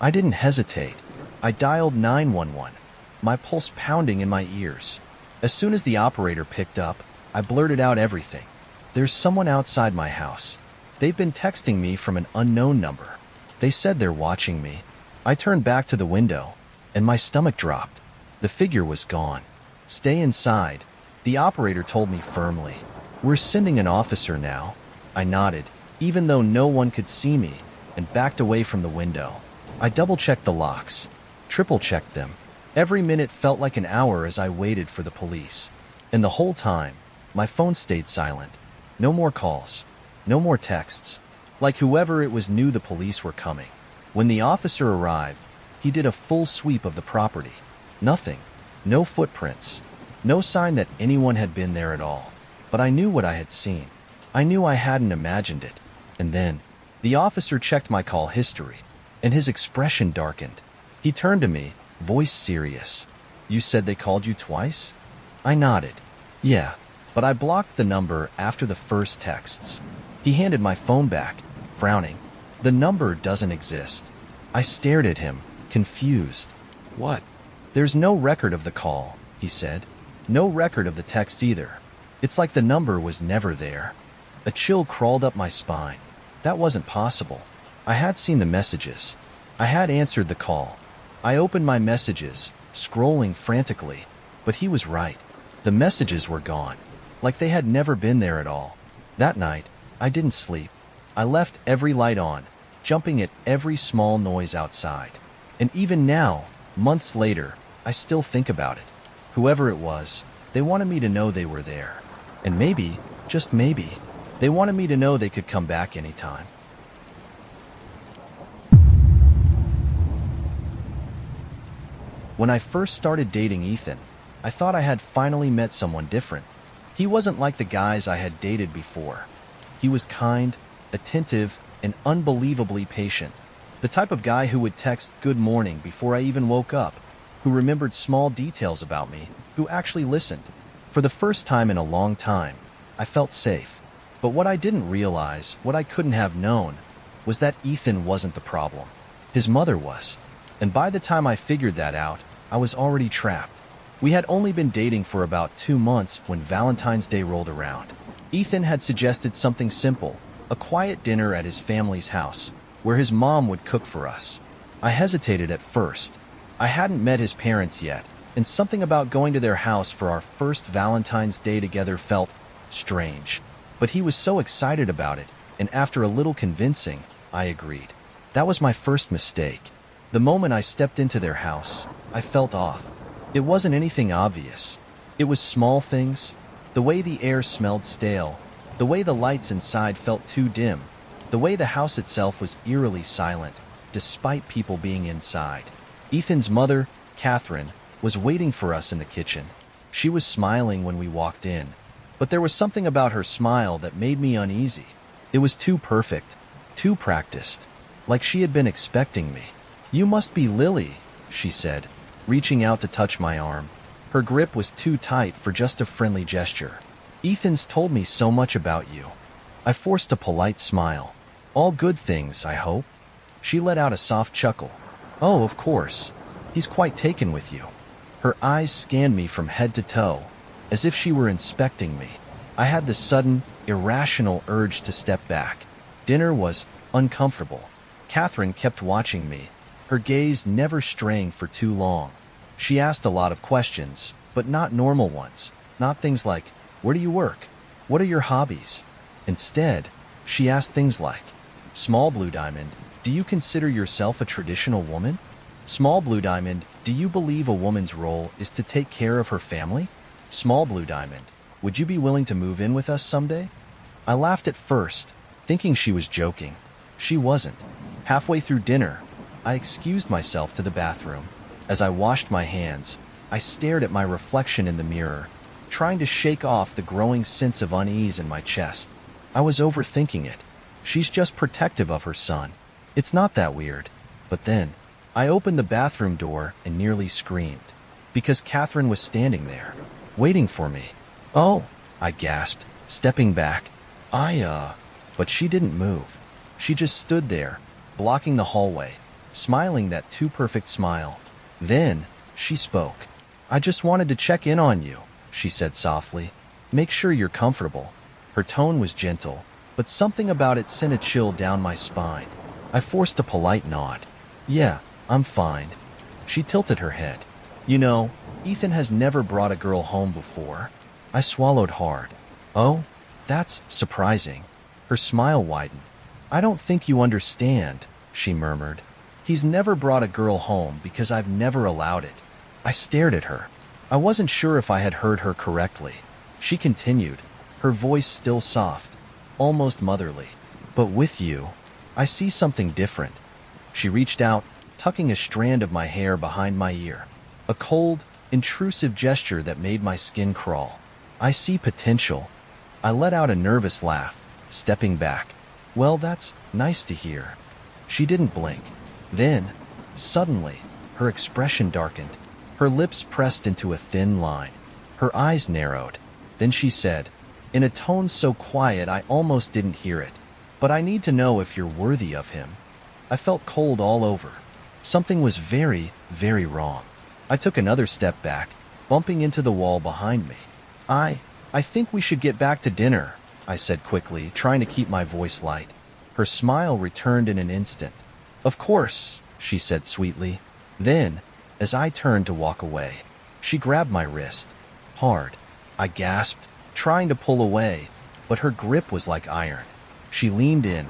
I didn't hesitate. I dialed 911, my pulse pounding in my ears. As soon as the operator picked up, I blurted out everything. "There's someone outside my house. They've been texting me from an unknown number. They said they're watching me." I turned back to the window, and my stomach dropped. The figure was gone. "Stay inside," the operator told me firmly. "We're sending an officer now." I nodded, even though no one could see me, and backed away from the window. I double-checked the locks, triple-checked them. Every minute felt like an hour as I waited for the police. And the whole time, my phone stayed silent. No more calls. No more texts. Like whoever it was knew the police were coming. When the officer arrived, he did a full sweep of the property. Nothing. No footprints. No sign that anyone had been there at all. But I knew what I had seen. I knew I hadn't imagined it. And then, the officer checked my call history, and his expression darkened. He turned to me, voice serious. "You said they called you twice?" I nodded. "Yeah, but I blocked the number after the first texts." He handed my phone back, frowning. "The number doesn't exist." I stared at him, confused. "What?" "There's no record of the call," he said. "No record of the text either. It's like the number was never there." A chill crawled up my spine. That wasn't possible. I had seen the messages. I had answered the call. I opened my messages, scrolling frantically. But he was right. The messages were gone, like they had never been there at all. That night, I didn't sleep. I left every light on, jumping at every small noise outside. And even now, months later, I still think about it. Whoever it was, they wanted me to know they were there. And maybe, just maybe, they wanted me to know they could come back anytime. When I first started dating Ethan, I thought I had finally met someone different. He wasn't like the guys I had dated before. He was kind, attentive, and unbelievably patient. The type of guy who would text "good morning" before I even woke up, who remembered small details about me, who actually listened. For the first time in a long time, I felt safe. But what I didn't realize, what I couldn't have known, was that Ethan wasn't the problem. His mother was. And by the time I figured that out, I was already trapped. We had only been dating for about 2 months when Valentine's Day rolled around. Ethan had suggested something simple, a quiet dinner at his family's house, where his mom would cook for us. I hesitated at first. I hadn't met his parents yet, and something about going to their house for our first Valentine's Day together felt strange. But he was so excited about it, and after a little convincing, I agreed. That was my first mistake. The moment I stepped into their house, I felt off. It wasn't anything obvious. It was small things. The way the air smelled stale. The way the lights inside felt too dim. The way the house itself was eerily silent, despite people being inside. Ethan's mother, Catherine, was waiting for us in the kitchen. She was smiling when we walked in. But there was something about her smile that made me uneasy. It was too perfect, too practiced, like she had been expecting me. "You must be Lily," she said, reaching out to touch my arm. Her grip was too tight for just a friendly gesture. "Ethan's told me so much about you." I forced a polite smile. "All good things, I hope." She let out a soft chuckle. "Oh, of course. He's quite taken with you." Her eyes scanned me from head to toe, as if she were inspecting me. I had this sudden, irrational urge to step back. Dinner was uncomfortable. Catherine kept watching me, her gaze never straying for too long. She asked a lot of questions, but not normal ones. Not things like, "Where do you work? What are your hobbies?" Instead, she asked things like, "Small Blue Diamond, do you consider yourself a traditional woman? Small Blue Diamond, do you believe a woman's role is to take care of her family? Small Blue Diamond, would you be willing to move in with us someday?" I laughed at first, thinking she was joking. She wasn't. Halfway through dinner, I excused myself to the bathroom. As I washed my hands, I stared at my reflection in the mirror, trying to shake off the growing sense of unease in my chest. I was overthinking it. She's just protective of her son. It's not that weird. But then, I opened the bathroom door and nearly screamed, because Catherine was standing there, waiting for me. "Oh," I gasped, stepping back. But she didn't move. She just stood there, blocking the hallway, smiling that too perfect smile. Then, she spoke. "I just wanted to check in on you," she said softly. "Make sure you're comfortable." Her tone was gentle, but something about it sent a chill down my spine. I forced a polite nod. "Yeah, I'm fine." She tilted her head. "You know, Ethan has never brought a girl home before." I swallowed hard. "Oh, that's surprising." Her smile widened. "I don't think you understand," she murmured. He's never brought a girl home because I've never allowed it. I stared at her. I wasn't sure if I had heard her correctly. She continued, her voice still soft, almost motherly. But with you, I see something different. She reached out, tucking a strand of my hair behind my ear. A cold, intrusive gesture that made my skin crawl. I see potential. I let out a nervous laugh, stepping back. Well, that's nice to hear. She didn't blink. Then, suddenly, her expression darkened. Her lips pressed into a thin line. Her eyes narrowed. Then she said, in a tone so quiet I almost didn't hear it, "But I need to know if you're worthy of him." I felt cold all over. Something was very, very wrong. I took another step back, bumping into the wall behind me. I think we should get back to dinner," I said quickly, trying to keep my voice light. Her smile returned in an instant. "Of course," she said sweetly. Then, as I turned to walk away, she grabbed my wrist. Hard. I gasped, trying to pull away, but her grip was like iron. She leaned in,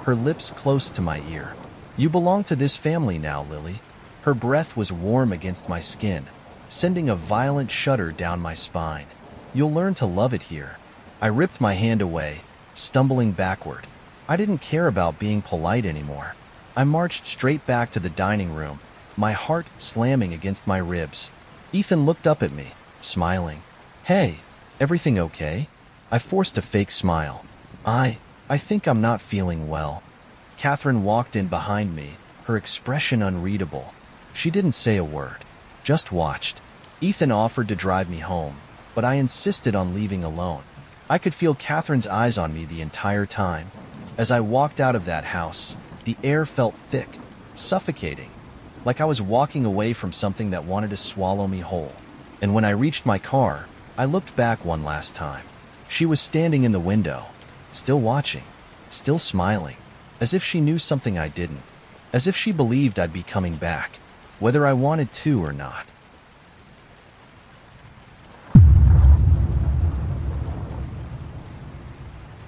her lips close to my ear. "You belong to this family now, Lily." Her breath was warm against my skin, sending a violent shudder down my spine. "You'll learn to love it here." I ripped my hand away, stumbling backward. I didn't care about being polite anymore. I marched straight back to the dining room, my heart slamming against my ribs. Ethan looked up at me, smiling. "Hey, everything okay?" I forced a fake smile. I think I'm not feeling well." Catherine walked in behind me, her expression unreadable. She didn't say a word, just watched. Ethan offered to drive me home, but I insisted on leaving alone. I could feel Catherine's eyes on me the entire time. As I walked out of that house, the air felt thick, suffocating, like I was walking away from something that wanted to swallow me whole. And when I reached my car, I looked back one last time. She was standing in the window, still watching, still smiling, as if she knew something I didn't, as if she believed I'd be coming back, whether I wanted to or not.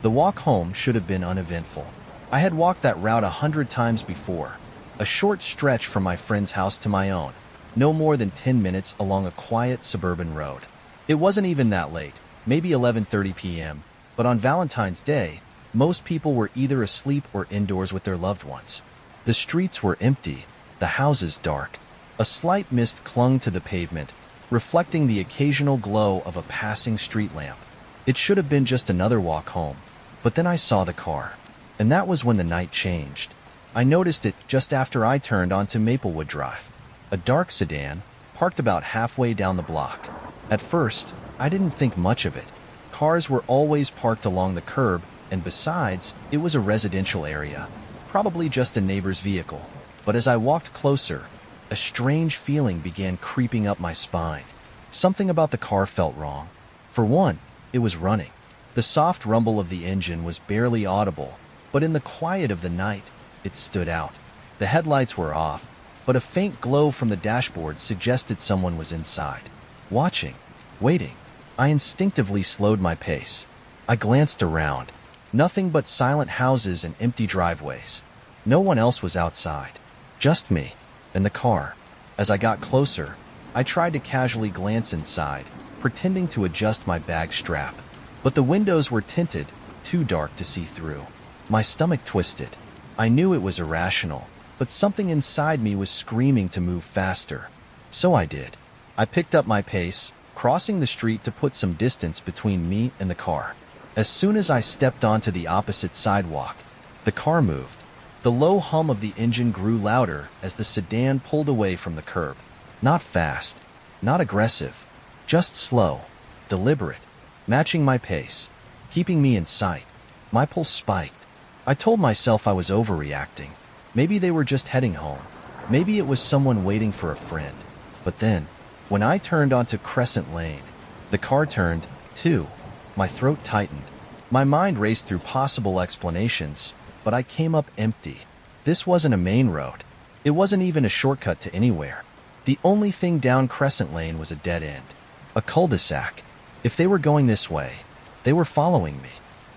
The walk home should have been uneventful. I had walked that route 100 times before, a short stretch from my friend's house to my own, no more than 10 minutes along a quiet suburban road. It wasn't even that late, maybe 11:30 p.m., but on Valentine's Day, most people were either asleep or indoors with their loved ones. The streets were empty, the houses dark. A slight mist clung to the pavement, reflecting the occasional glow of a passing street lamp. It should have been just another walk home, but then I saw the car, and that was when the night changed. I noticed it just after I turned onto Maplewood Drive. A dark sedan, parked about halfway down the block. At first, I didn't think much of it. Cars were always parked along the curb, and besides, it was a residential area, probably just a neighbor's vehicle. But as I walked closer, a strange feeling began creeping up my spine. Something about the car felt wrong. For one, it was running. The soft rumble of the engine was barely audible, but in the quiet of the night, it stood out. The headlights were off, but a faint glow from the dashboard suggested someone was inside, watching, waiting. I instinctively slowed my pace. I glanced around. Nothing but silent houses and empty driveways. No one else was outside. Just me and the car. As I got closer, I tried to casually glance inside, pretending to adjust my bag strap. But the windows were tinted, too dark to see through. My stomach twisted. I knew it was irrational, but something inside me was screaming to move faster. So I did. I picked up my pace, crossing the street to put some distance between me and the car. As soon as I stepped onto the opposite sidewalk, the car moved. The low hum of the engine grew louder as the sedan pulled away from the curb. Not fast, not aggressive, just slow, deliberate, matching my pace, keeping me in sight. My pulse spiked. I told myself I was overreacting. Maybe they were just heading home. Maybe it was someone waiting for a friend. But then, when I turned onto Crescent Lane, the car turned, too. My throat tightened. My mind raced through possible explanations, but I came up empty. This wasn't a main road. It wasn't even a shortcut to anywhere. The only thing down Crescent Lane was a dead end, a cul-de-sac. If they were going this way, they were following me.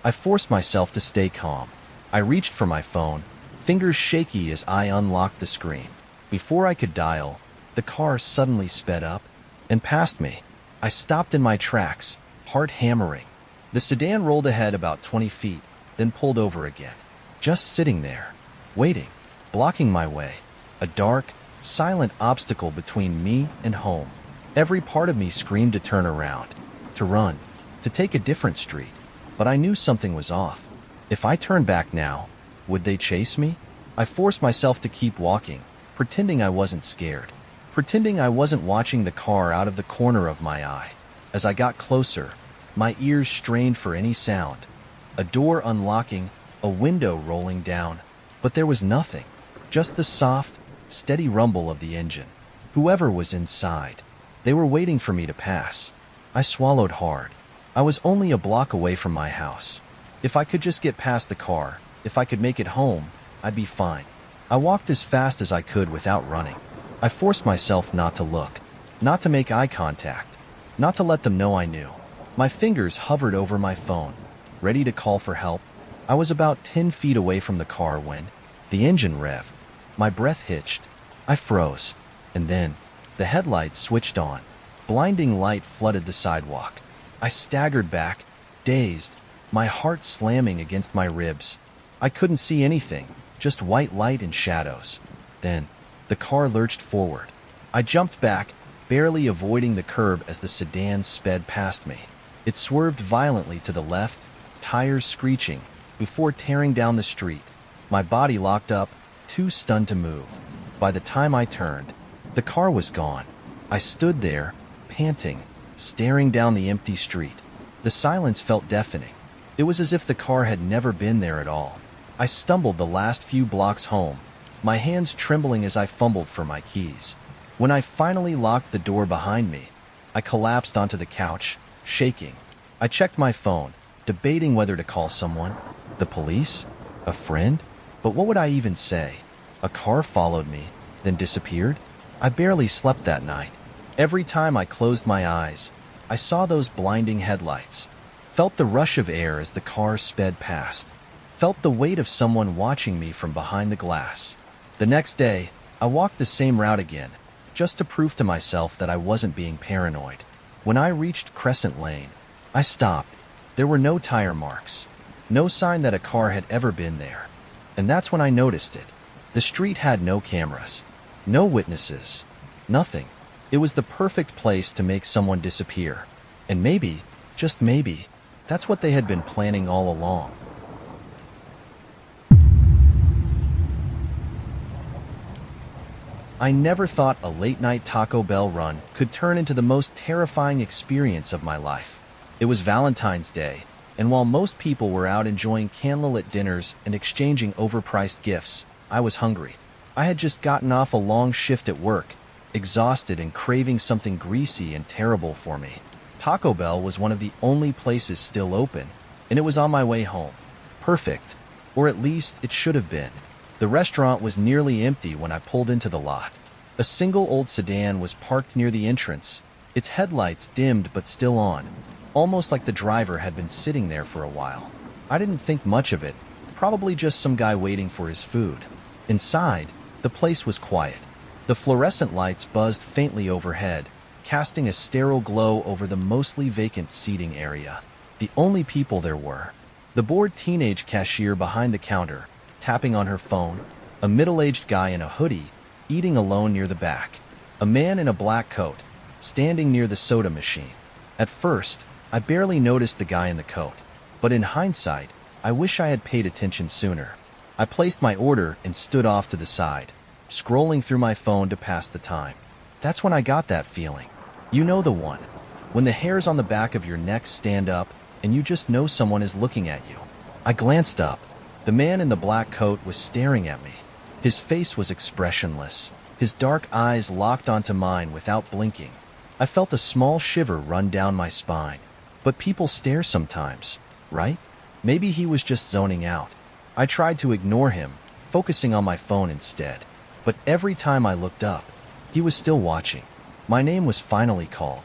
I forced myself to stay calm. I reached for my phone, fingers shaky as I unlocked the screen. Before I could dial, the car suddenly sped up and passed me. I stopped in my tracks, heart hammering. The sedan rolled ahead about 20 feet, then pulled over again. Just sitting there, waiting, blocking my way. A dark, silent obstacle between me and home. Every part of me screamed to turn around, to run, to take a different street. But I knew something was off. If I turned back now, would they chase me? I forced myself to keep walking, pretending I wasn't scared, pretending I wasn't watching the car out of the corner of my eye. As I got closer, my ears strained for any sound. A door unlocking, a window rolling down, but there was nothing. Just the soft, steady rumble of the engine. Whoever was inside, they were waiting for me to pass. I swallowed hard. I was only a block away from my house. If I could just get past the car, if I could make it home, I'd be fine. I walked as fast as I could without running. I forced myself not to look, not to make eye contact, not to let them know I knew. My fingers hovered over my phone, ready to call for help. I was about 10 feet away from the car when the engine revved. My breath hitched. I froze. And then the headlights switched on. Blinding light flooded the sidewalk. I staggered back, dazed, my heart slamming against my ribs. I couldn't see anything, just white light and shadows. Then the car lurched forward. I jumped back, barely avoiding the curb as the sedan sped past me. It swerved violently to the left, tires screeching, before tearing down the street. My body locked up, too stunned to move. By the time I turned, the car was gone. I stood there, panting, staring down the empty street. The silence felt deafening. It was as if the car had never been there at all. I stumbled the last few blocks home, my hands trembling as I fumbled for my keys. When I finally locked the door behind me, I collapsed onto the couch, shaking. I checked my phone, debating whether to call someone. The police? A friend? But what would I even say? A car followed me, then disappeared? I barely slept that night. Every time I closed my eyes, I saw those blinding headlights, felt the rush of air as the car sped past, felt the weight of someone watching me from behind the glass. The next day, I walked the same route again, just to prove to myself that I wasn't being paranoid. When I reached Crescent Lane, I stopped. There were no tire marks, no sign that a car had ever been there. And that's when I noticed it. The street had no cameras, no witnesses, nothing. It was the perfect place to make someone disappear. And maybe, just maybe, that's what they had been planning all along. I never thought a late-night Taco Bell run could turn into the most terrifying experience of my life. It was Valentine's Day, and while most people were out enjoying candlelit dinners and exchanging overpriced gifts, I was hungry. I had just gotten off a long shift at work, exhausted and craving something greasy and terrible for me. Taco Bell was one of the only places still open, and it was on my way home. Perfect, or at least it should have been. The restaurant was nearly empty when I pulled into the lot. A single old sedan was parked near the entrance, its headlights dimmed but still on, almost like the driver had been sitting there for a while. I didn't think much of it, probably just some guy waiting for his food. Inside, the place was quiet. The fluorescent lights buzzed faintly overhead, casting a sterile glow over the mostly vacant seating area. The only people there were the bored teenage cashier behind the counter, tapping on her phone, a middle-aged guy in a hoodie, eating alone near the back, a man in a black coat, standing near the soda machine. At first, I barely noticed the guy in the coat, but in hindsight, I wish I had paid attention sooner. I placed my order and stood off to the side, scrolling through my phone to pass the time. That's when I got that feeling. You know the one. When the hairs on the back of your neck stand up and you just know someone is looking at you. I glanced up. The man in the black coat was staring at me. His face was expressionless, his dark eyes locked onto mine without blinking. I felt a small shiver run down my spine. But people stare sometimes, right? Maybe he was just zoning out. I tried to ignore him, focusing on my phone instead. But every time I looked up, he was still watching. My name was finally called.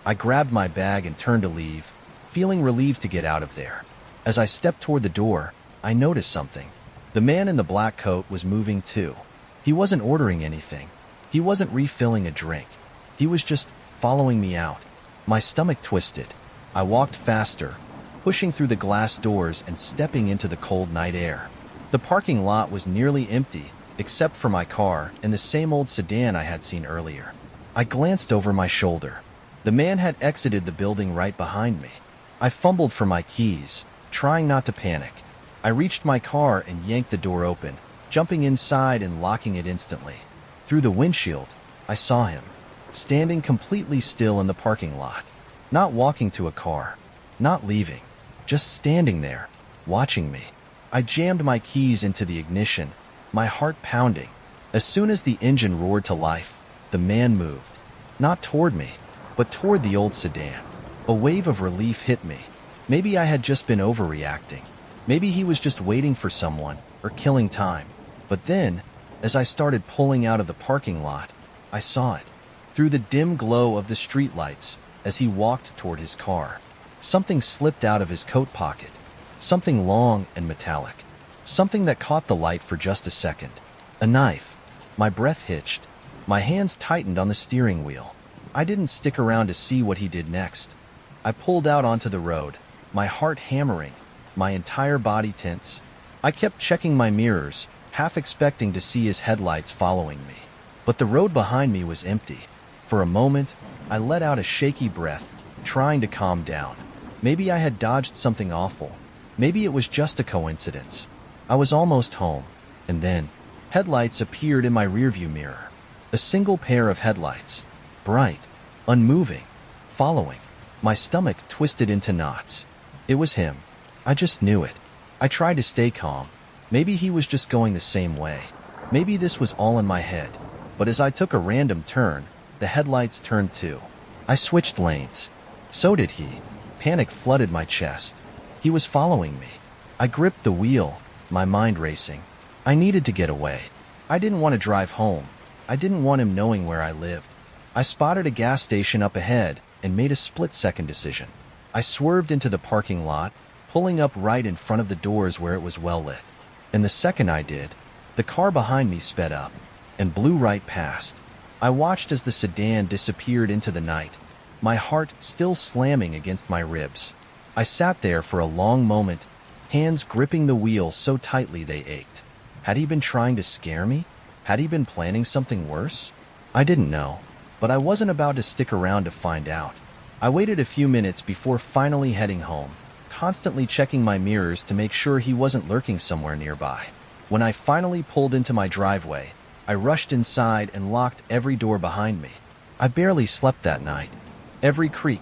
I grabbed my bag and turned to leave, feeling relieved to get out of there. As I stepped toward the door, I noticed something. The man in the black coat was moving too. He wasn't ordering anything. He wasn't refilling a drink. He was just following me out. My stomach twisted. I walked faster, pushing through the glass doors and stepping into the cold night air. The parking lot was nearly empty, except for my car and the same old sedan I had seen earlier. I glanced over my shoulder. The man had exited the building right behind me. I fumbled for my keys, trying not to panic. I reached my car and yanked the door open, jumping inside and locking it instantly. Through the windshield, I saw him, standing completely still in the parking lot, not walking to a car, not leaving, just standing there, watching me. I jammed my keys into the ignition, my heart pounding. As soon as the engine roared to life, the man moved, not toward me, but toward the old sedan. A wave of relief hit me. Maybe I had just been overreacting. Maybe he was just waiting for someone, or killing time. But then, as I started pulling out of the parking lot, I saw it. Through the dim glow of the streetlights, as he walked toward his car, something slipped out of his coat pocket. Something long and metallic. Something that caught the light for just a second. A knife. My breath hitched. My hands tightened on the steering wheel. I didn't stick around to see what he did next. I pulled out onto the road, my heart hammering, my entire body tense. I kept checking my mirrors, half expecting to see his headlights following me. But the road behind me was empty. For a moment, I let out a shaky breath, trying to calm down. Maybe I had dodged something awful. Maybe it was just a coincidence. I was almost home, and then headlights appeared in my rearview mirror. A single pair of headlights, bright, unmoving, following. My stomach twisted into knots. It was him. I just knew it. I tried to stay calm. Maybe he was just going the same way. Maybe this was all in my head. But as I took a random turn, the headlights turned too. I switched lanes. So did he. Panic flooded my chest. He was following me. I gripped the wheel, my mind racing. I needed to get away. I didn't want to drive home. I didn't want him knowing where I lived. I spotted a gas station up ahead and made a split-second decision. I swerved into the parking lot, pulling up right in front of the doors where it was well lit. And the second I did, the car behind me sped up and blew right past. I watched as the sedan disappeared into the night, my heart still slamming against my ribs. I sat there for a long moment, hands gripping the wheel so tightly they ached. Had he been trying to scare me? Had he been planning something worse? I didn't know. But I wasn't about to stick around to find out. I waited a few minutes before finally heading home, constantly checking my mirrors to make sure he wasn't lurking somewhere nearby. When I finally pulled into my driveway, I rushed inside and locked every door behind me. I barely slept that night. Every creak,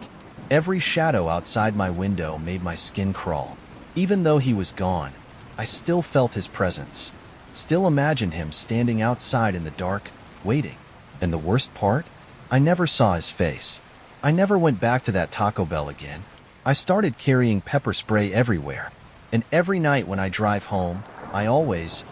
every shadow outside my window made my skin crawl. Even though he was gone, I still felt his presence. Still imagined him standing outside in the dark, waiting. And the worst part? I never saw his face. I never went back to that Taco Bell again. I started carrying pepper spray everywhere. And every night when I drive home, I always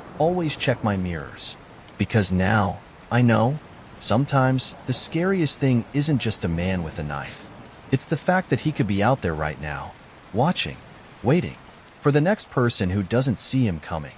check my mirrors. Because now, I know, sometimes the scariest thing isn't just a man with a knife. It's the fact that he could be out there right now, watching, waiting, for the next person who doesn't see him coming.